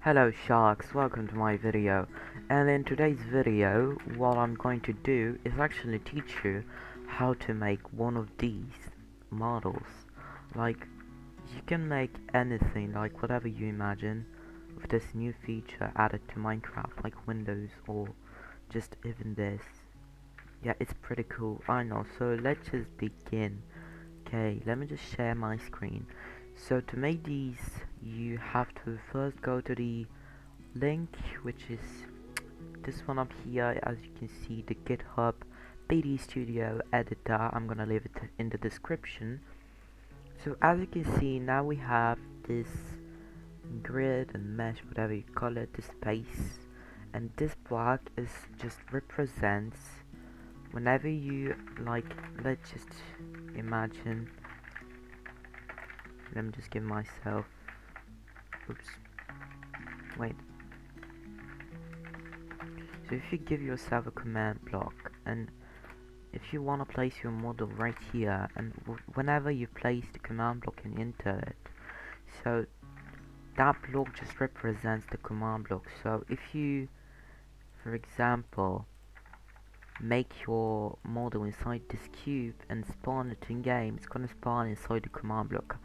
Hello sharks, welcome to my video. And in today's video, what I'm going to do is actually teach you how to make one of these models. Like, you can make anything, like whatever you imagine, with this new feature added to Minecraft, like Windows or just even this. Yeah, it's pretty cool, I know. So let's just begin. Okay, let me just share my screen. So to make these, you have to first go to the link, which is this one up here. As you can see, the GitHub BD Studio editor. I'm gonna leave it in the description. So as you can see, now we have this grid and mesh, whatever you call it, this space, and this block is just represents whenever you like. Let's just imagine. Let me just give myself. Oops. Wait. So if you give yourself a command block, and if you want to place your model right here, and whenever you place the command block and enter it, so that block just represents the command block. So if you, for example, make your model inside this cube and spawn it in game, it's gonna spawn inside the command block.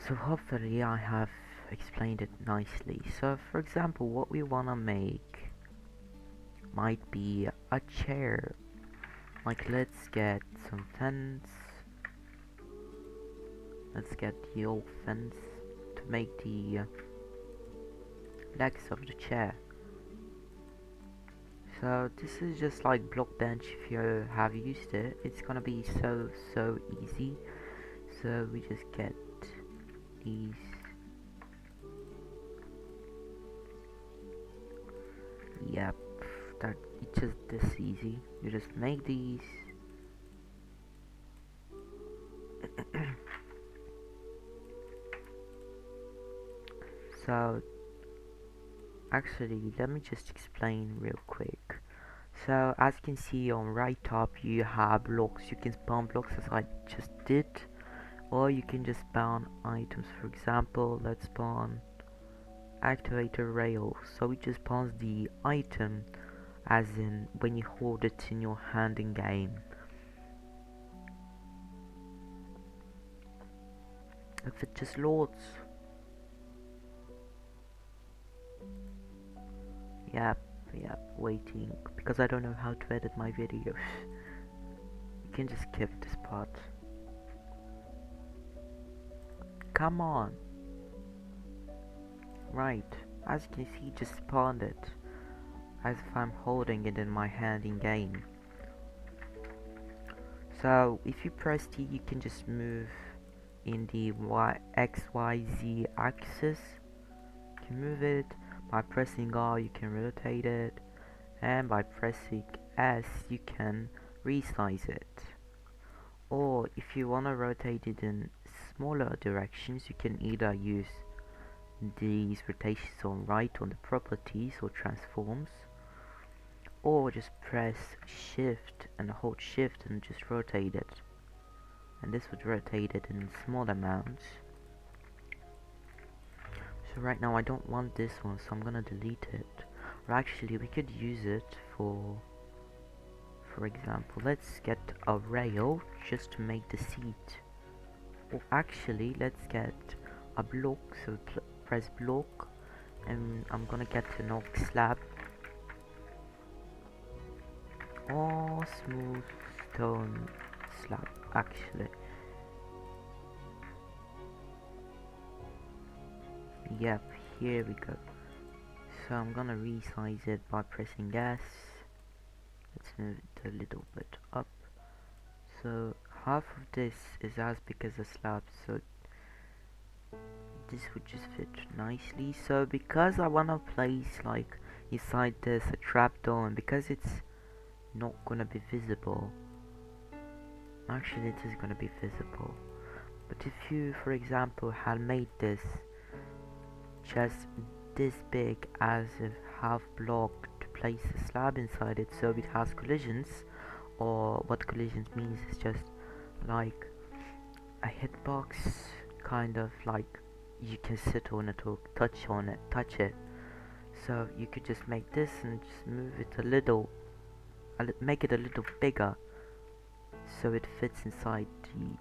So hopefully I have explained it nicely. So for example, what we wanna make might be a chair. Like, let's get some fence. Let's get the old fence to make the legs of the chair. So this is just like block bench. If you have used it, it's gonna be so easy. So we just get these. Yep, that it's just this easy. You just make these. So actually, let me just explain real quick. So as you can see on right top, you have blocks. You can spawn blocks as I just did, or you can just spawn items. For example, let's spawn activator rail. So it just spawns the item as in when you hold it in your hand in game. If it just loads. Yep, waiting because I don't know how to edit my videos. You can just skip this part. Come on. Right, as you can see, just spawned it as if I'm holding it in my hand in game. So if you press T, you can just move in the XYZ axis. You can move it by pressing R, you can rotate it, and by pressing S you can resize it. Or if you want to rotate it in smaller directions, you can either use these rotations on right on the properties or transforms, or just press shift and hold shift and just rotate it, and this would rotate it in small amounts. So right now I don't want this one, so I'm gonna delete it. Or actually we could use it for example, let's get a rail just to make the seat. Or actually let's get a block, so press block, and I'm gonna get an oak slab or smooth stone slab. Actually, yep, here we go. So I'm gonna resize it by pressing S. Let's move it a little bit up. So half of this is as big as a slab, so this would just fit nicely. So because I wanna place like inside this a trapdoor, and because it's not gonna be visible, actually it is gonna be visible, but if you for example had made this just this big as a half block to place a slab inside it, so it has collisions, or what collisions means is just like a hitbox, kind of like you can sit on it or touch it. So you could just make this and just move it a little, make it a little bigger, so it fits inside the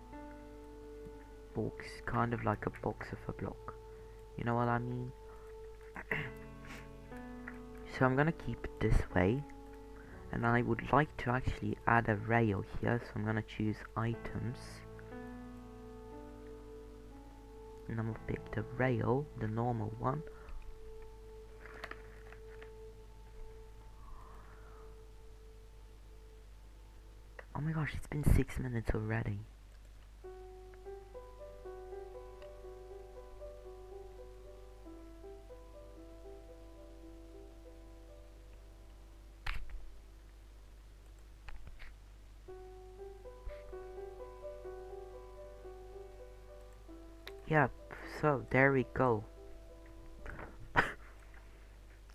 box, kind of like a box of a block. You know what I mean? So I'm gonna keep it this way, and I would like to actually add a rail here, so I'm gonna choose items, and I'm gonna pick the rail, the normal one. Oh my gosh, it's been 6 minutes already. Yep, so there we go.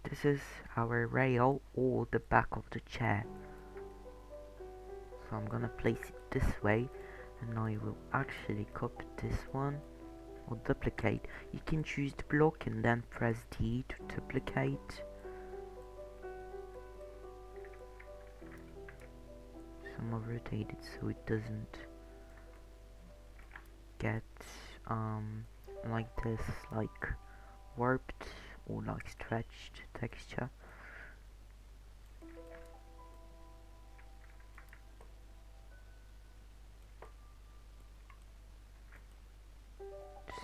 This is our rail or the back of the chair. So I'm gonna place it this way, and I will actually copy this one or duplicate. You can choose the block and then press D to duplicate. So I'm gonna rotate it so it doesn't get like this, like warped or like stretched texture.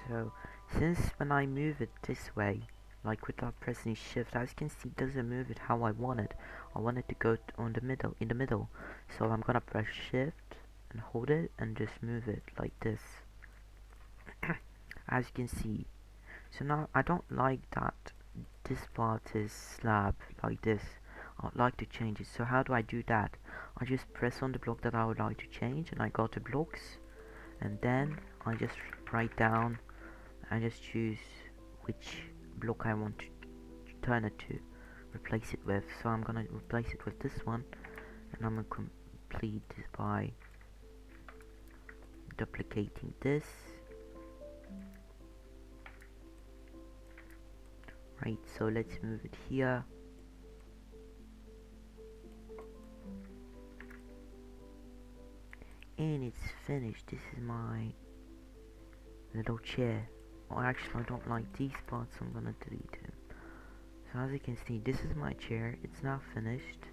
So since when I move it this way, like without pressing shift, as you can see, it doesn't move it how I want it. I want it to go on the middle, in the middle. So I'm gonna press shift and hold it and just move it like this. As you can see. So now I don't like that this part is slab like this. I'd like to change it. So how do I do that? I just press on the block that I would like to change, and I go to blocks, and then I just write down, I just choose which block I want to turn it to, replace it with. So I'm gonna replace it with this one, and I'm gonna complete this by duplicating this. Right, so let's move it here. And it's finished. This is my little chair. Oh, actually I don't like these parts, so I'm gonna delete them. So as you can see, this is my chair. It's now finished.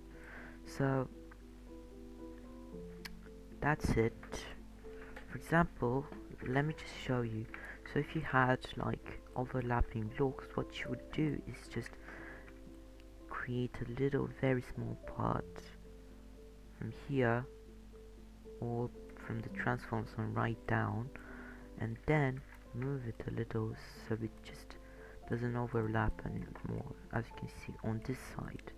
So that's it. For example, let me just show you. So if you had like overlapping blocks, what you would do is just create a little very small part from here, or from the transform zone right down, and then move it a little so it just doesn't overlap anymore, as you can see on this side.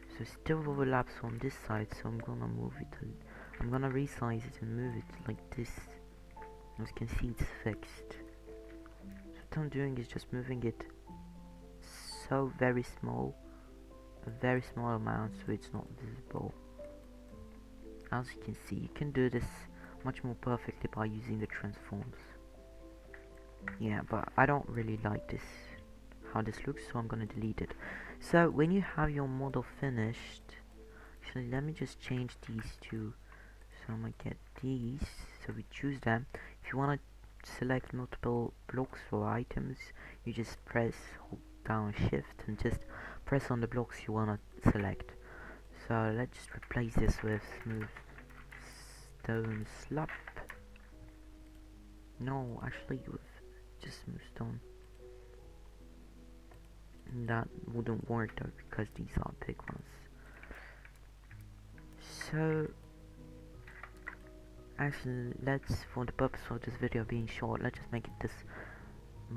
So it still overlaps on this side, so I'm gonna move it, I'm gonna resize it and move it like this. As you can see, it's fixed. So what I'm doing is just moving it so very small, a very small amount, so it's not visible. As you can see, you can do this much more perfectly by using the transforms. Yeah, but I don't really like this, how this looks, so I'm gonna delete it. So when you have your model finished, actually let me just change these two. So I'm gonna get these, so we choose them. If you wanna select multiple blocks or items, you just press hold down shift and just press on the blocks you wanna select. So let's just replace this with smooth stone slab. No, actually with just smooth stone. That wouldn't work though, because these are big ones. So actually, let's, for the purpose of this video being short, let's just make it this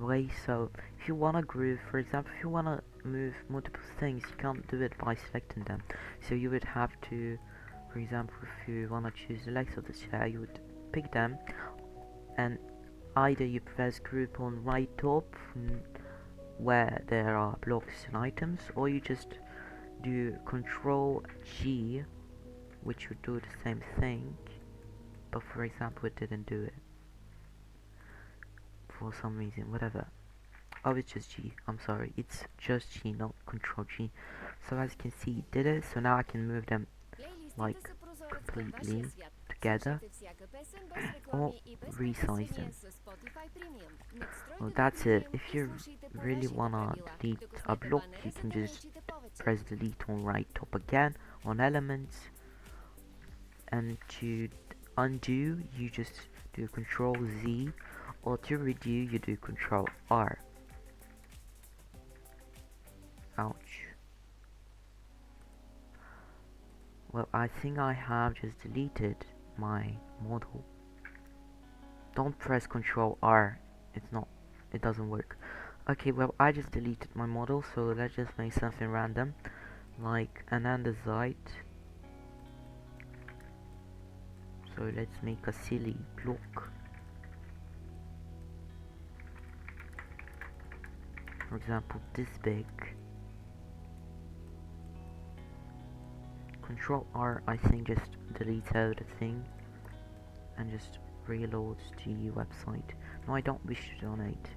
way. So if you wanna group, for example, if you wanna move multiple things, you can't do it by selecting them. So you would have to, for example, if you wanna choose the legs of the chair, you would pick them, and either you press group on right top where there are blocks and items, or you just do Control G, which would do the same thing, but for example it didn't do it for some reason, whatever. Oh, it's just G. I'm sorry. It's just G, not Control G. So as you can see, it did it. So now I can move them like completely together or resize them. Well, that's it. If you really wanna delete a block, you can just press delete on right top again on elements, and to undo you just do Control Z, or to redo you do Control R. Ouch. Well, I think I have just deleted my model. Don't press Control R. It doesn't work. Okay, well, I just deleted my model, so let's just make something random, like an andesite. So let's make a silly block. For example, this big. Control R, I think, just deletes everything and just reloads the website. No, I don't wish to donate.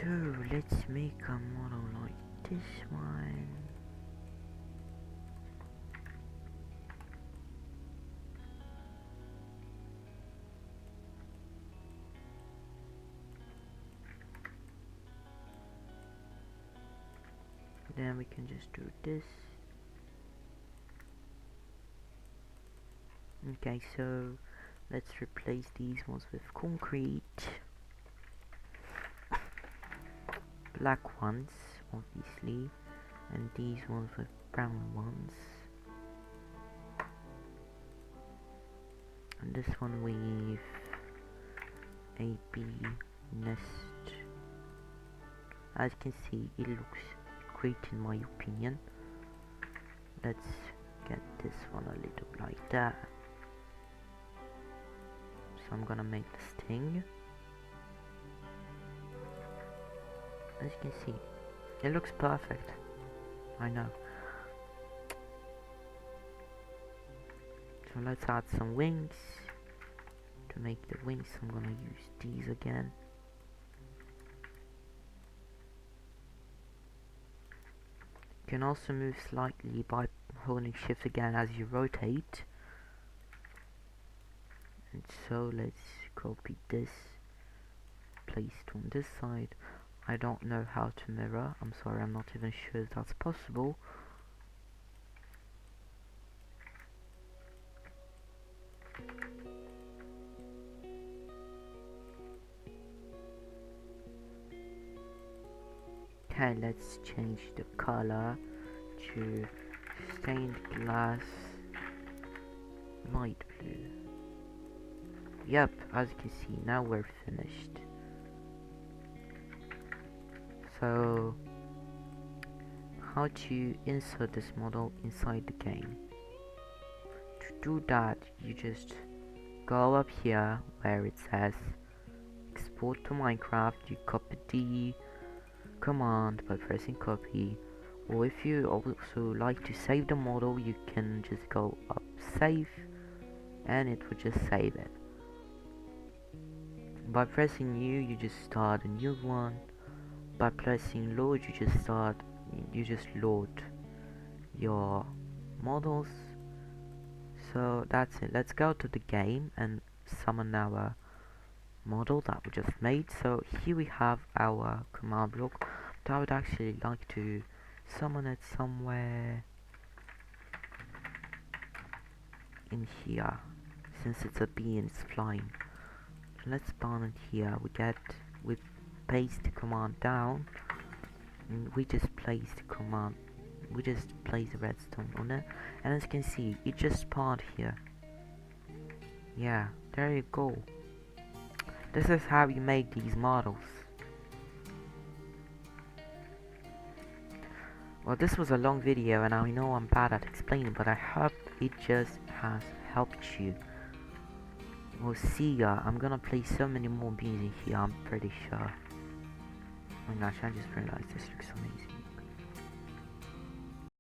So let's make a model like this one. Then we can just do this. Okay, so let's replace these ones with concrete. Black ones, obviously, and these ones with brown ones. And this one with AB nest. As you can see, it looks great in my opinion. Let's get this one a little like that. So I'm gonna make this thing. As you can see, it looks perfect. I know. So let's add some wings. To make the wings, I'm gonna use these again. You can also move slightly by holding shift again as you rotate. And so let's copy this, place it on this side. I don't know how to mirror. I'm sorry, I'm not even sure if that's possible. Okay, let's change the color to stained glass light blue. Yep, as you can see, now we're finished. So, how to insert this model inside the game? To do that, you just go up here where it says export to Minecraft. You copy the command by pressing copy, or if you also like to save the model, you can just go up save and it will just save it. By pressing new, you just start a new one. By pressing load, you just load your models. So that's it. Let's go to the game and summon our model that we just made. So here we have our command block, but I would actually like to summon it somewhere in here, since it's a bee and it's flying. So let's spawn it here. We paste the command down, and we just place the command. We just place the redstone on it, and as you can see, it just spawned here. Yeah, there you go. This is how you make these models. Well, this was a long video and I know I'm bad at explaining, but I hope it just has helped you. We'll see ya. I'm gonna place so many more bees in here, I'm pretty sure. Oh my gosh, I just realized this looks amazing.